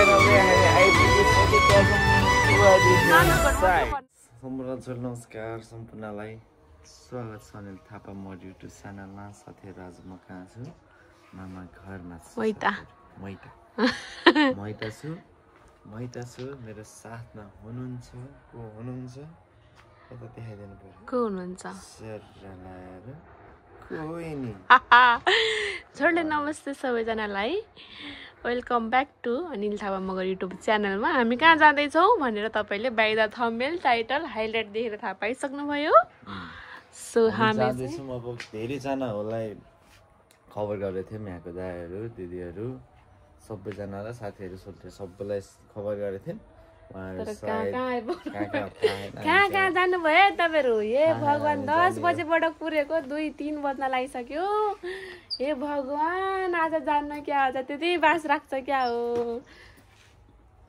Finally हामी आइपुगिसकेका छौँ। सम्पूर्ण नमस्कार सम्पूर्णलाई स्वागत छ अनिल थापा म युट्युब च्यानलमा। साथीहरू आज म कहाँ छु? मामा घरमा छु। मैता छु। मेरो साथमा हुनुहुन्छ को हुनुहुन्छ यता देखाइदिनु पर्यो। को हुनुहुन्छ? छोड्ने नमस्ते सबैजनालाई। Welcome back to Anil Thapa Magar YouTube च्यानलमा। हामी कहाँ जाँदैछौँ भनेर तपाईँले by the thumbnail title highlight देखेर थाहा पाइसक्नुभयो। सो हामी जाँदैछौँ। अब धेरैजनाहरूलाई खबर गरेको थियौँ, यहाँको दाइहरू दिदीहरू सबैजनालाई साथीहरू सबैलाई खबर गरेको थियौँ। कहाँ जानुभयो तपाईँहरू? हे भगवान् 10 बजेबाट कुरेको 2-3 बज्न लागिसक्यो। हे भगवान् आज जान्न क्या? आज त्यति बास राख्छ क्या हो?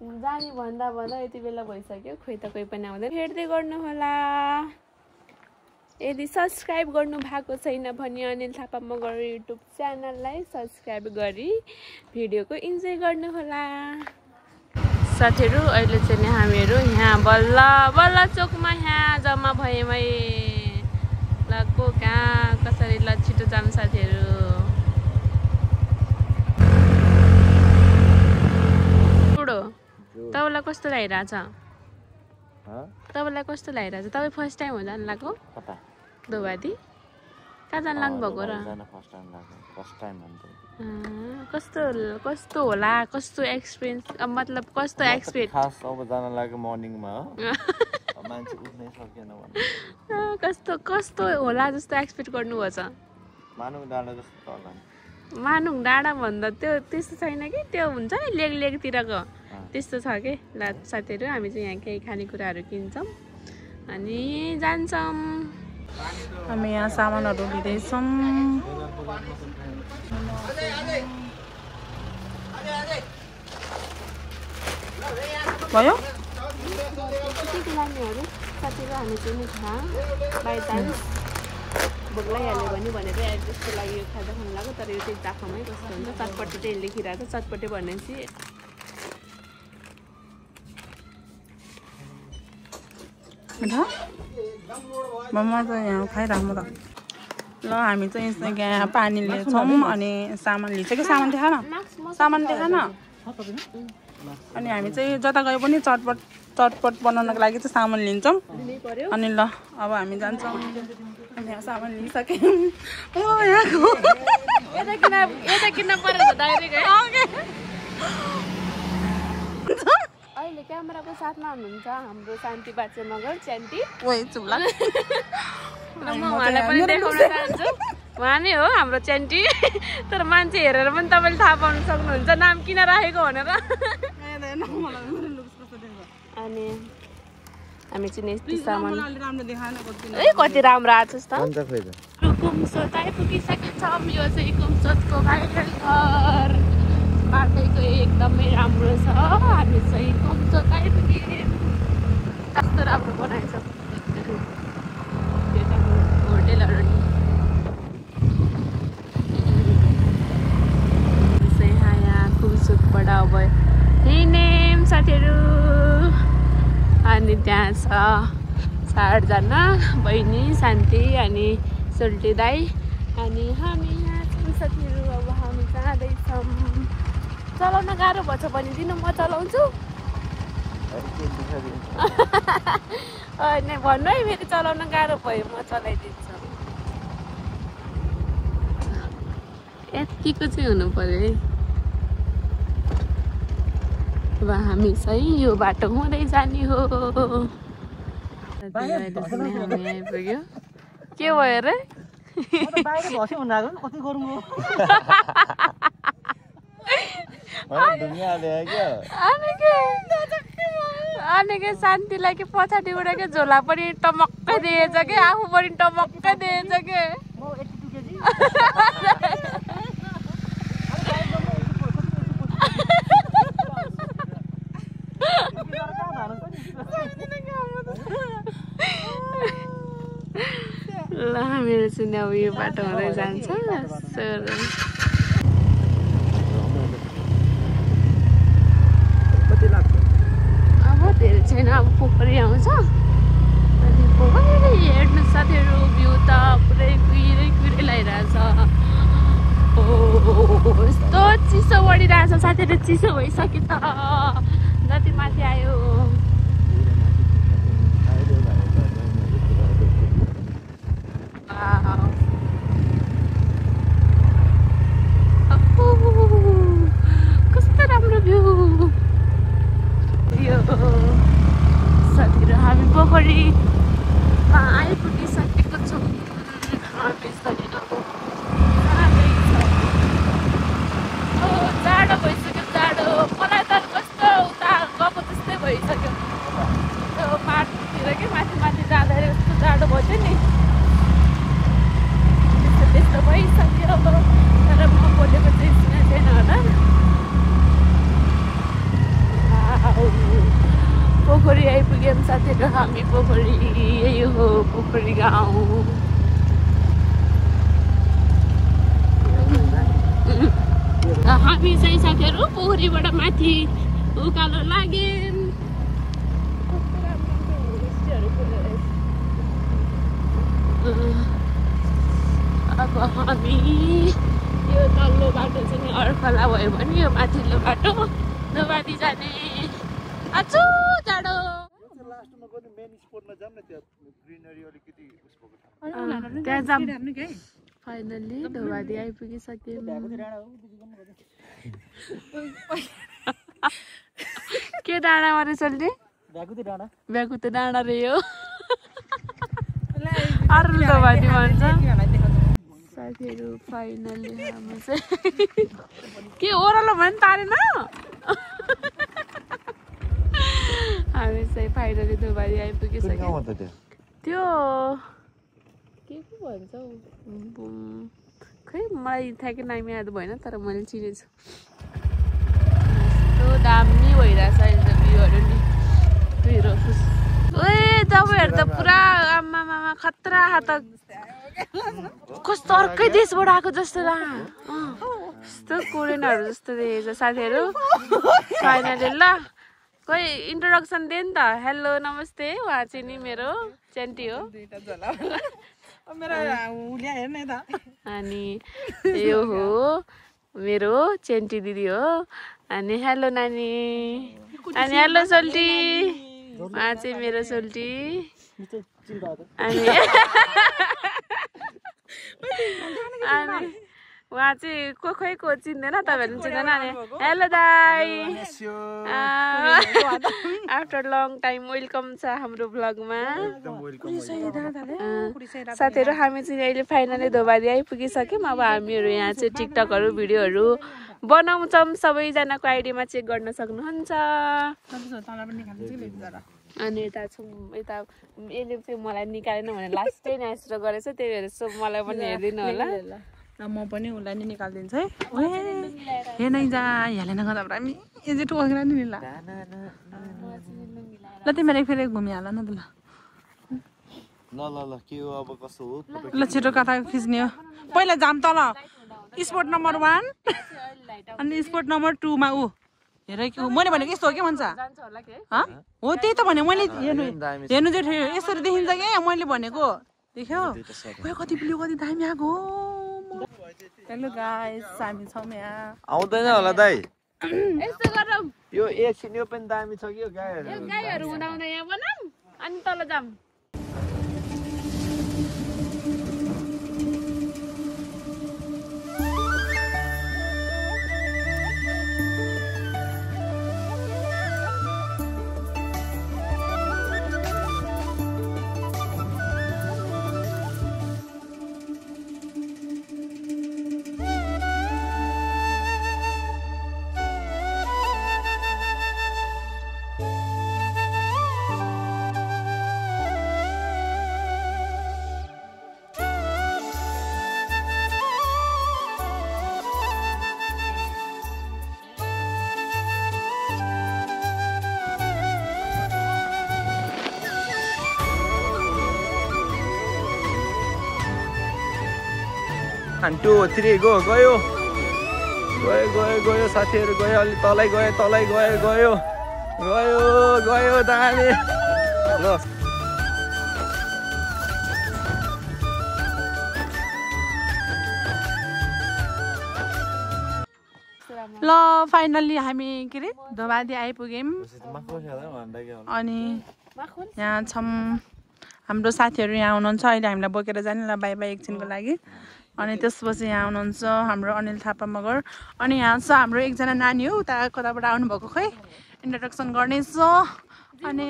जाने भन्दा यति बेला भइसक्यो। खोइ त कोही पनि आउँदैन। हेर्दै गर्नु होला। यदि सब्सक्राइब गर्नु भएको छैन भने अनिल थापा मगर युट्युब च्यानललाई सब्सक्राइब गरी भिडियोको इन्जोय गर्नु होला। साथीहरू अहिले चाहिँ हामीहरू यहाँ बल्ल चोकमा यहाँ जम्मा भएमै ल को कहाँ कसरी ल छिटो जाम साथीहरू। तपाईँलाई कस्तो लागिरहेछ? तपाईँलाई कस्तो लागिरहेछ? तपाईँ फर्स्ट टाइम हो जानु लाग्यो दोबादी? कहाँ जानु लाग्नु भएको र? कस्तो होला? कस्तो एक्सपिरियन्स? मतलब कस्तो एक्सपेक्ट? खास अब जान लाग्यो मर्निङमा हो। मान्छे उठ्नै सकेन भने कस्तो होला जस्तो एक्सपेक्ट गर्नुभएको छ? मानुङ डाँडा जस्तो होला। मानुङ डाँडा भन्दा त्यो त्यस्तो छैन कि? त्यो हुन्छ नि लेकतिरको त्यस्तो छ कि। ल साथीहरू हामी चाहिँ यहाँ केही खानेकुराहरू किन्छौँ अनि जान्छौँ। हामी यहाँ सामानहरू लिँदैछौँ। भयो साथीहरू हामी चाहिँ मिठा बाई चान्स भोक लागिहाल्यो भनेर एड्रेसको लागि यो खाजा खानु लाग्यो। तर यो चाहिँ जाफामै कस्तो हुन्छ चटपटे चाहिँ लेखिरहेको छ। चटपटे भनेपछि मम्मा चाहिँ यहाँ खाइराख्नु त। ल हामी चाहिँ यहाँ पानी लिन्छौँ अनि सामान लिन्छ कि सामान देखान अनि हामी चाहिँ जता गए पनि चटपट बनाउनको लागि चाहिँ सामान लिन्छौँ। अनि ल अब हामी जान्छौँ। हामी यहाँ सामान लिइसक्यौँ। यता किन परेको डाइरेक्ट अहिले क्यामेराको साथमा हुनुहुन्छ हाम्रो शान्ति बाचे मगर च्यान्टी। चुम्ला म उहाँलाई पनि देखाउन चाहन्छु। उहाँ नै हो हाम्रो च्यान्टी। तर मान्छे हेरेर पनि तपाईँले थाहा पाउनु सक्नुहुन्छ नाम किन राखेको भनेर। अनि हामी चाहिँ यस्तो सामान कति राम्रो आएको छ त। कुमसोत आइपुगिसकेको छौँ। यो चाहिँ कुमसोतको भाइरल घर बाटैको एकदमै राम्रो छ। हामी चाहिँ कुमसोत आइपुग्यौँ। कस्तो राम्रो बनाएछ होटेलहरू नि। यहाँ कुमसोतबाट अब हिँड्यौँ साथीहरू। अनि त्यहाँ छ 4जना बहिनी शान्ति अनि सोल्टी दाई अनि हामी यहाँ छौँ साथीहरू। अब हामी जाँदैछौँ। चलाउन गाह्रो भएछ भने दिनु म चलाउँछु। होइन भन्नु है फेरि चलाउन गाह्रो भयो म चलाइदिन्छु। यतिको चाहिँ हुनु पर्यो है। अब हामी चाहिँ यो बाटो हुँदै जाने हो। हामी आइपुग्यो। के भयो र? अनि शान्तिलाई कि पछाडिबाट के झोला पनि टमक्कै दिएछ कि आफू पनि टमक्कै दिएछ कि। ल मेरो चाहिँ अब यो बाटो हुँदै जान्छ। छैन अब पोखरी आउँछ अनि पोखरी हेर्नु साथीहरू भ्यू त पुरै कुहिरै लगाइरहेछ यस्तो चिसो बढिरहेछ साथीहरू चिसो भइसक्यो त जति माथि आयो कस्तो राम्रो भ्यू यो साथीहरू हामी पोखरीमा आइपुगिसकेको छौँ जाडो भइसक्यो जाडो मलाई त कस्तो उता गएको जस्तै भइसक्यो त्यो माथितिर के माथि माथि जाँदाखेरि कस्तो जाडो भयो नि त्यस्तो भइसक्यो तर म बोलेको चाहिँ सुनेको छैन होला पोखरी आइपुग्यौँ साथीहरू हामी पोखरी यही हो पोखरी गाउँ हामी चाहिँ साथीहरू पोखरीबाट माथि उकालो लाग्यौँ अब हामी यो तल्लो बाटो चाहिँ अर्खला भयो भने यो माथिल्लो बाटो नवादी जाने आजु जाडो त्यहाँ जाम फाइनल्ली नवादी आइपुगिसक्यौँ के डाँडामा रे चल्ने भ्याकुते डाँडा रे यो अरू नवादी भन्छ साथीहरू फाइनल्ली हाम्रो चाहिँ के ओह्रालो भयो नि तारेन हामी चाहिँ फाइनली दुबारी आइपुगिसक्यौँ त्यो के पो भन्छ हौ खै मलाई ठ्याक्कै नाम याद भएन तर मैले चिनेछु यस्तो दामी भइरहेछ अहिले त भ्यूहरू नि भ्यूहरू ओए तपाईँहरू त पुरा आमामा खतरा त कस्तो अर्कै देशबाट आएको जस्तो ला यस्तो कोरियनहरू जस्तो देखेछ साथीहरू फाइनली ल कोही इन्ट्रोडक्सन दिए नि त हेलो नमस्ते उहाँ चाहिँ नि मेरो चेन्टी हो अनि यो हो मेरो चेन्टी दिदी हो अनि हेलो नानी अनि हेलो सोल्टी उहाँ चाहिँ मेरो सोल्टी अनि उहाँ चाहिँ खोइको चिन्दैन तपाईँहरूले चिन्दैन अनि हेलो दाई आफ्टर लङ टाइम वेलकम छ हाम्रो भ्लगमा साथीहरू हामी चाहिँ अहिले फाइनली धोबादी आइपुगिसक्यौँ अब हामीहरू यहाँ चाहिँ टिकटकहरू भिडियोहरू बनाउँछौँ सबैजनाको आइडीमा चेक गर्न सक्नुहुन्छ अनि यता छौँ यता यसले चाहिँ मलाई निकालेन भने लास्टै न्यास्रो गरेछ त्यही भएर सो मलाई पनि हेरिदिनु होला र म पनि उसलाई नि निकालिदिन्छु है हे नै जा हेलेन गर्दा हामी एजे टोकेर नि ल ल तिमीहरू फेरि घुमिहाल न त ल ल के हो अब कसो हो ल छिटो कथा खिच्ने हो पहिला जाम तल स्पोर्ट नम्बर 1 अनि स्पोर्ट नम्बर 2 मा ऊ हेर के मैले भनेको यस्तो हो के भन्छ हो त्यही त भने मैले हेर्नु चाहिँ यसरी देखिन्छ क्या मैले भनेको देख्यो कति ब्लू कति दामी आएको हेलो गाइस हामी छौँ यहाँ आउँदैन होला दाइ यस्तो गरौँ यो एकछिन यो पनि दामी छ कि यो गाईहरू हुँदा हुँदा यहाँ बनाऊँ अनि तल जाऊँ One, 2, 3 गयो साथीहरु गयो अलि तलै गयो गयो दामी ल ल फाइनल्ली हामी के अरे धोबादी आइपुग्यौँ अनि यहाँ छौँ हाम्रो साथीहरू यहाँ हुनुहुन्छ अहिले हामीलाई बोकेर जाने ल बाई बाई एकछिनको लागि अनि त्यसपछि यहाँ हुनुहुन्छ हाम्रो अनिल थापा मगर अनि यहाँ छ हाम्रो एकजना नानी हो उता कताबाट आउनुभएको खोइ इन्ट्रोडक्सन गर्नेछ अनि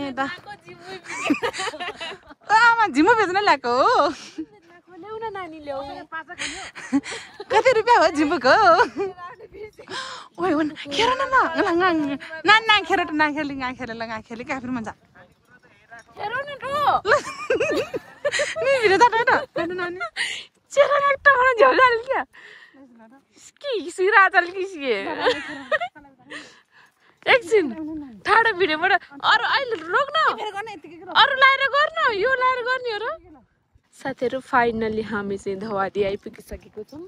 आमा झिमो बेच्न ल्याएको हो कति रुपियाँ हो झिम्बुको ओइ खेर न नाखेर त नाखेर काफिर मन छ एकछिन ठाडो भिडियोबाट अरू अहिले रोक्न अरू लाएर गर्न यो लाएर गर्ने हो र साथीहरू फाइनल्ली हामी चाहिँ धवादी आइपुगिसकेको छौँ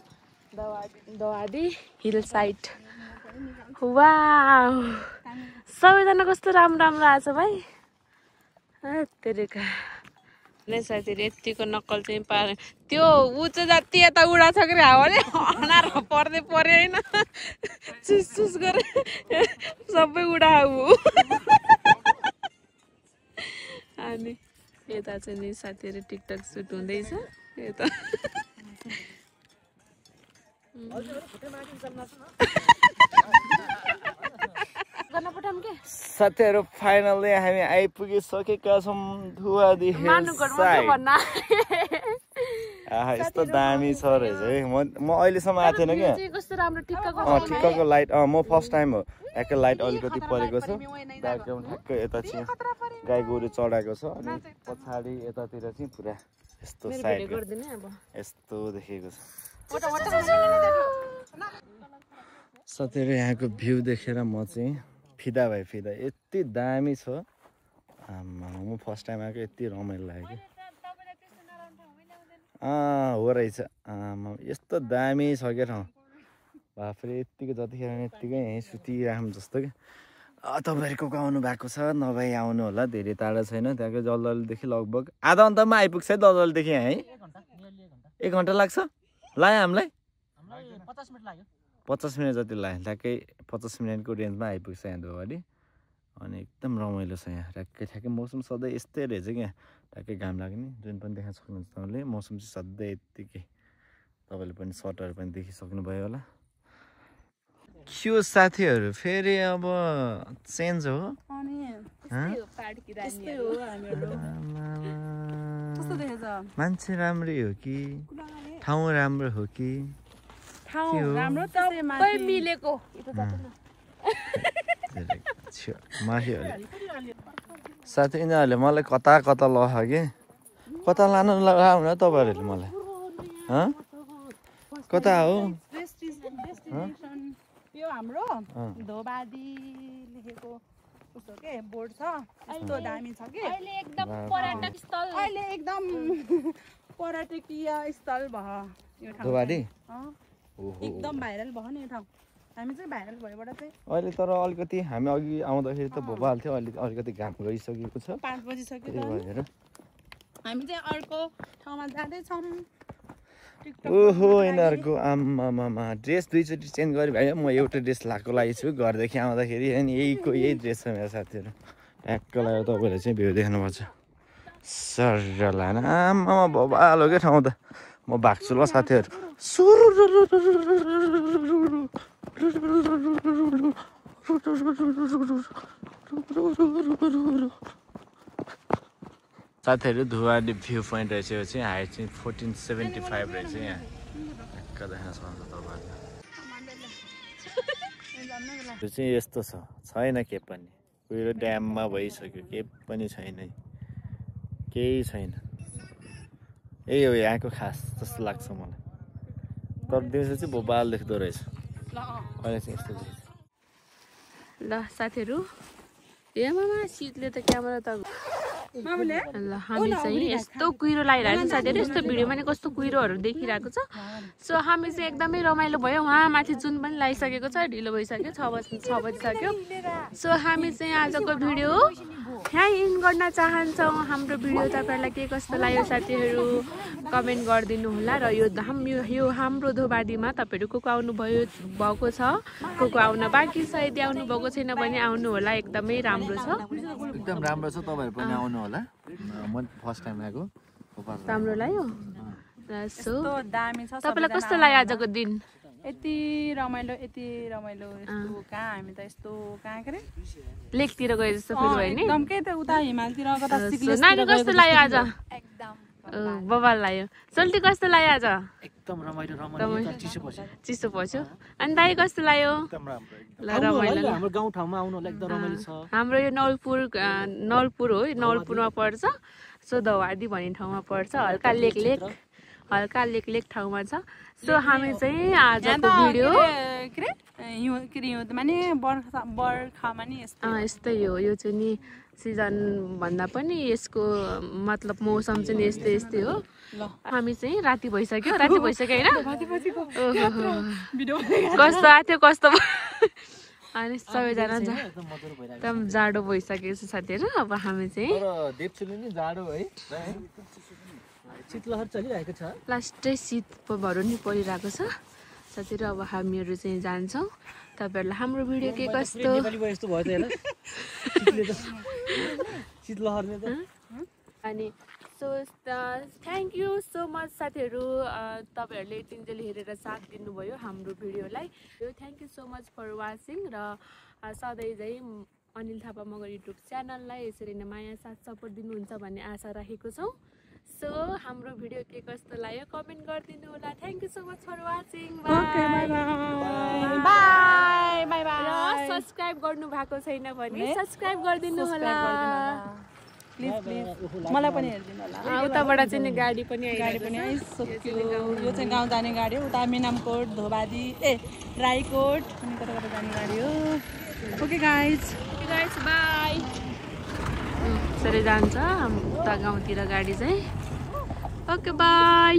धवादी हिल साइड वाउ सबैजना कस्तो राम्रो राम्रो आएछ भाइ तेरेका नै साथीहरू यतिको नक्कल चाहिँ पारे त्यो ऊ चाहिँ जति यता उडा छ कि हावाले हनार पर्दै पर्यो होइन चुस गरे सबै उडा अनि यता चाहिँ नि साथीहरू टिकटक सुट हुँदैछ यता साथीहरू फाइनल्ली हामी आइपुगिसकेका छौँ धुवादी हिल साइड यस्तो दामी छ रहेछ है म अहिलेसम्म आएको थिएन क्या ठिक्कको लाइट म फर्स्ट टाइम हो ठ्याक्कै लाइट अलिकति परेको छ ब्याकग्राउन्ड ठ्याक्कै यता चाहिँ गाई गोरु चढाएको छ अनि पछाडि यतातिर चाहिँ पुरा यस्तो साइड यस्तो देखेको छ साथीहरू यहाँको भ्यू देखेर म चाहिँ फिदा भाइ फिदा यति दामी छ म फर्स्ट टाइम आएको यति रमाइलो लाग्यो हो रहेछ यस्तो दामी छ क्या ठाउँ बाफ्रे यत्तिको जतिखेर यत्तिकै यहीँ सुतिराखौँ जस्तो क्या तपाईँहरूको आउनु भएको छ नभए आउनु होला धेरै टाढा छैन त्यहाँको जलदलदेखि लगभग आधा घन्टामा आइपुग्छ है जलदलदेखि यहाँ है 1 घन्टा लाग्छ लाग्यो हामीलाई 50 मिनट जति लाग्यो ठ्याक्कै 50 मिनटको रेन्जमा आइपुग्छ यहाँ धुवादी अनि एकदम रमाइलो छ यहाँ ठ्याक्कै मौसम सधैँ यस्तै रहेछ क्या ठ्याक्कै घाम लाग्ने जुन पनि देख्न सक्नुहुन्छ तपाईँले मौसम चाहिँ सधैँ यत्तिकै तपाईँले पनि सर्टहरू पनि देखिसक्नुभयो होला यो साथीहरू फेरि अब चेन्ज हो मान्छे राम्रै हो कि ठाउँ राम्रो हो कि मिलेको साथी यिनीहरूले मलाई कता कता लग्यो कि कता लानु लगायो न तपाईँहरूले मलाई कता हो यो हाम्रो धोबादी लेखेको कस्तो के बोर्ड छ यस्तो दामी छ कि अहिले एकदम पर्यटकीय स्थल भयो यो ठाउँ धोबादी एकदम भाइरल भयो नि यो ठाउँ हामी चाहिँ भाइरल भएबाट चाहिँ अहिले तर अलिकति हामी अघि आउँदाखेरि त भोपाल थियो अलिकति घाम गइसकेको छ 5 बजिसक्यो भएर हामी चाहिँ अर्को ठाउँमा जाँदैछौँ ओहो यिनीहरूको आम्मामा ड्रेस दुईचोटि चेन्ज गरेँ भाइ म एउटा ड्रेस लगाएको लागि छु घरदेखि आउँदाखेरि अनि यही ड्रेस छ मेरो साथीहरू ट्याक्क लगाएर तपाईँहरूले चाहिँ भ्यू देख्नुपर्छ सर लान आम्मामा भोपाल हो क्या ठाउँ त म भाग्छु ल साथीहरू साथीहरू धुवादी भ्यू पोइन्ट रहेछ यो चाहिँ हाइट चाहिँ 1475 रहेछ यहाँ ढक्क देख्न सक्नुहुन्छ तपाईँहरूले यो चाहिँ यस्तो छैन के पनि उयो ड्याममा भइसक्यो के पनि छैन केही छैन यही हो यहाँको खास जस्तो लाग्छ मलाई तर दिउँसो चाहिँ भोपाल देख्दो रहेछ अहिले चाहिँ यस्तो देख्छ ल साथीहरू ए मामा शीतले त क्यामेरा त ल हामी चाहिँ यस्तो कुहिरो लगाइरहेको छ साथीहरू यस्तो भिडियोमा नि कस्तो कुहिरोहरू देखिरहेको छ सो हामी चाहिँ एकदमै रमाइलो भयो वहाँ माथि जुन पनि लगाइसकेको छ ढिलो भइसक्यो 6 बजिसक्यो सो हामी चाहिँ आजको भिडियो यहाँ इन गर्न चाहन्छौँ हाम्रो भिडियो तपाईँहरूलाई के कस्तो लाग्यो साथीहरू कमेन्ट गरिदिनु होला र यो हाम्रो धोबाडीमा तपाईँहरू को आउनु भएको छ को आउन बाँकी छ यदि आउनु भएको छैन भने आउनु होला एकदमै राम्रो छ एकदम राम्रो छ तपाईहरु पनि आउनु होला म फर्स्ट टाइम आएको राम्रो लाग्यो सो दामी छ तपाईलाई कस्तो लाग्यो आजको दिन यति रमाइलो यस्तो कहाँ हामी त यस्तो कहाँ के रे लेकतिर गए जस्तो फिल भयो नि एकदम के त उता हिमालतिर कता सिक्किम नानी कस्तो लाग्यो आज एकदम बबाल लाग्यो सोल्टी कस्तो लाग्यो आज एकदम रमाइलो चिसो पर्छ अनि दाइ कस्तो लाग्यो ल रमाइलो हाम्रो गाउँ ठाउँमा आउनु होला एकदम रमाइलो छ हाम्रो यो नलपुर हो नलपुरमा पर्छ सो धवाडी भन्ने ठाउँमा पर्छ हल्का लेक ठाउँमा छ सो हामी चाहिँ आजको भिडियो बर्खामा नि यस्तै हो यो चाहिँ नि सिजन भन्दा पनि यसको मतलब मौसम चाहिँ यस्तै हो हामी चाहिँ राति भइसक्यो होइन कस्तो आथ्यो कस्तो अनि सबैजना एकदम जाडो भइसकेको छ साथीहरू अब हामी चाहिँ शीतलहर चलिरहेको छ लास्टै शीत भरौ नि परिरहेको छ साथीहरू अब हामीहरू चाहिँ जान्छौँ तपाईहरुलाई हाम्रो भिडियो के कस्तो यस्तो भयो त हेर शीतलहरले त अनि so thank you so much साथीहरू तपाईहरुले यतिन्जेल हेरेर साथ दिनुभयो हाम्रो भिडियोलाई thank you so much for watching र सधैँ चाहिँ अनिल थापा मगर युट्युब च्यानललाई यसरी नै माया साथ सपोर्ट दिनुहुन्छ भन्ने आशा राखेको छौँ सो हाम्रो भिडियो के कस्तो लाग्यो कमेन्ट गरिदिनु होला thank you so much for watching bye र सब्स्क्राइब गर्नु भएको छैन भने सब्स्क्राइब गरिदिनु होला प्लिज मलाई पनि हेर्दिनु होला उताबाट चाहिँ गाडी पनि आइसक्यो यो चाहिँ गाउँ जाने गाडी हो उता मिनामकोट धोबादी राईकोट अनि कता जाने गाडी हो ओके गाइज बाई यसरी जान्छ उता गाउँतिर गाडी चाहिँ ओके बाई